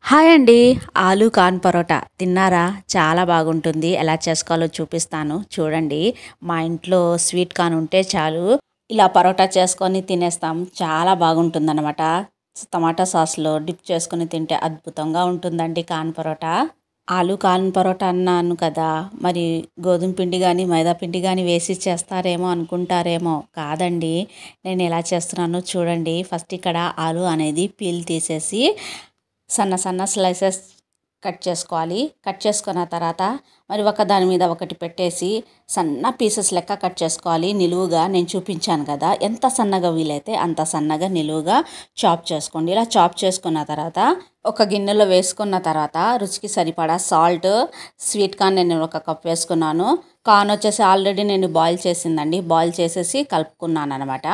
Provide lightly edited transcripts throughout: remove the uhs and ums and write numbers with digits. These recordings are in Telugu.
హాయ్ అండి. ఆలు కాన్ పరోటా తిన్నారా? చాలా బాగుంటుంది. ఎలా చేసుకోవాలో చూపిస్తాను చూడండి. మా ఇంట్లో స్వీట్ కార్న్ ఉంటే చాలు ఇలా పరోటా చేసుకొని తినేస్తాం. చాలా బాగుంటుందన్నమాట. టమాటా సాస్‌లో డిప్ చేసుకొని తింటే అద్భుతంగా ఉంటుందండి కార్న్ పరోటా. ఆలు కార్న్ పరోటా అన్నాను కదా! మరి గోధుమ పిండి గానీ, మైదా పిండి గానీ వేసి చేస్తారేమో అనుకుంటారేమో. కాదండి. నేను ఎలా చేస్తున్నానో చూడండి. ఫస్ట్ ఇక్కడ ఆలు అనేది పీల్ తీసేసి సన్న సన్న స్లైసెస్ కట్ చేసుకోవాలి. కట్ చేసుకున్న తర్వాత మరి ఒక దాని మీద ఒకటి పెట్టేసి సన్న పీసెస్ లెక్క కట్ చేసుకోవాలి. నిలువుగా నేను చూపించాను కదా! ఎంత సన్నగా వీలైతే అంత సన్నగా నిలువుగా చాప్ చేసుకోండి. ఇలా చాప్ చేసుకున్న తర్వాత ఒక గిన్నెలో వేసుకున్న తర్వాత రుచికి సరిపడా సాల్ట్, స్వీట్ కార్న్ నేను ఒక కప్ వేసుకున్నాను. కార్న్ వచ్చేసి ఆల్రెడీ నేను బాయిల్ చేసిందండి. బాయిల్ చేసేసి కలుపుకున్నాను అనమాట.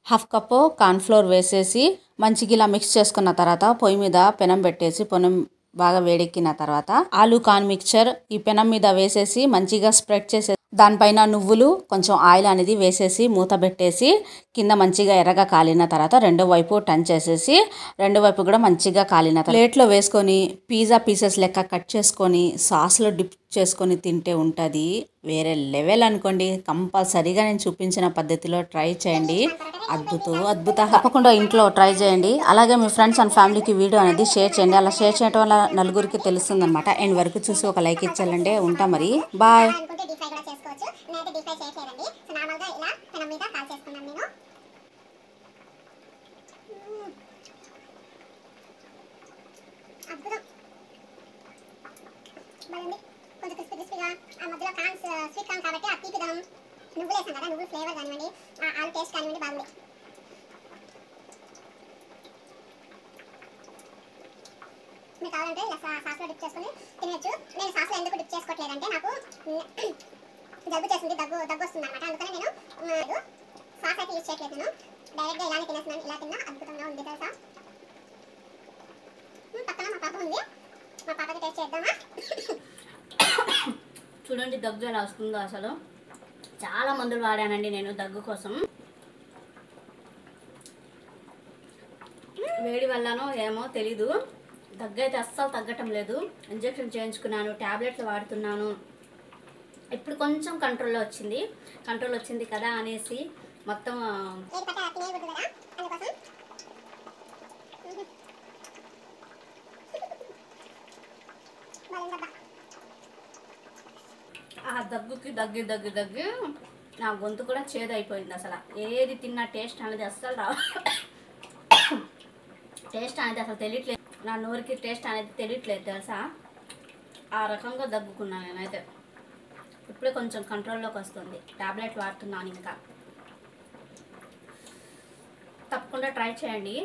హాఫ్ కప్పు కార్న్‌ఫ్లోర్ వేసేసి మంచిగా ఇలా మిక్స్ చేసుకున్న తర్వాత పొయ్యి మీద పెనం పెట్టేసి పెనం బాగా వేడెక్కిన తర్వాత ఆలు కార్న్ మిక్చర్ ఈ పెనం మీద వేసేసి మంచిగా స్ప్రెడ్ చేసే దానిపైన నువ్వులు కొంచెం ఆయిల్ అనేది వేసేసి మూత పెట్టేసి కింద మంచిగా ఎర్రగా కాలిన తర్వాత రెండో వైపు టర్న్ చేసేసి రెండు వైపు కూడా మంచిగా కాలిన తర్వాత ప్లేట్లో వేసుకొని పిజ్జా పీసెస్ లెక్క కట్ చేసుకొని సాస్లో డిప్ చేసుకొని తింటే ఉంటుంది వేరే లెవెల్ అనుకోండి. కంపల్సరీగా నేను చూపించిన పద్ధతిలో ట్రై చేయండి. అద్భుత తప్పకుండా ఇంట్లో ట్రై చేయండి. అలాగే మీ ఫ్రెండ్స్ అండ్ ఫ్యామిలీకి వీడియో అనేది షేర్ చేయండి. అలా షేర్ చేయడం వల్ల నలుగురికి తెలుస్తుందన్నమాట. ఎండ్ వరకు చూసి ఒక లైక్ ఇచ్చాలండి. ఉంటా మరి బాయ్. కొంచెం క్రిస్పీగా ఆ మధ్యలో కార్న్స్ స్వీట్ కార్న్ కాబట్టి ఆ తీపిదనం నువ్వులు వేసాం కదా, నువ్వులు ఫ్లేవర్ కానివ్వండి, ఆ ఆలు టేస్ట్ కానివ్వండి బాగుంది. మీకు కావాలంటే ఇలా సాస్లో డిప్ చేసుకుని తినచ్చు. నేను సాస్లో ఎందుకు డిప్ చేసుకోవట్లేదంటే నాకు జలుబు చేసింది, దగ్గు వస్తుంది అనమాట. అందుకని నేను సాస్ అయితే యూజ్ చేయట్లేదు. నేను డైరెక్ట్గా ఇలానే తినేస్తున్నాను. ఇలా తిన్నా అద్భుతంగా ఉంది తెలుసా. పక్కన మా పాప ఉంది, మా పాపకి టేస్ట్ చేద్దామా. చూడండి దగ్గు ఎలా వస్తుందో. అసలు చాలా మందులు వాడానండి నేను దగ్గు కోసం. వేడి వల్లనో ఏమో తెలీదు, దగ్గు అయితే అస్సలు తగ్గటం లేదు. ఇంజెక్షన్ చేయించుకున్నాను, ట్యాబ్లెట్లు వాడుతున్నాను. ఇప్పుడు కొంచెం కంట్రోల్ వచ్చింది కదా అనేసి మొత్తం ఆ దగ్గుకి దగ్గి నా గొంతు కూడా చేదైపోయింది. అసలు ఏది తిన్నా టేస్ట్ అనేది అస్సలు టేస్ట్ అనేది అసలు తెలియట్లేదు. నా నోరుకి టేస్ట్ అనేది తెలియట్లేదు తెలుసా. ఆ రకంగా దగ్గుకున్నాను నేనైతే. ఇప్పుడే కొంచెం కంట్రోల్లోకి వస్తుంది. టాబ్లెట్ వాడుతున్నాను. ఇంకా తప్పకుండా ట్రై చేయండి.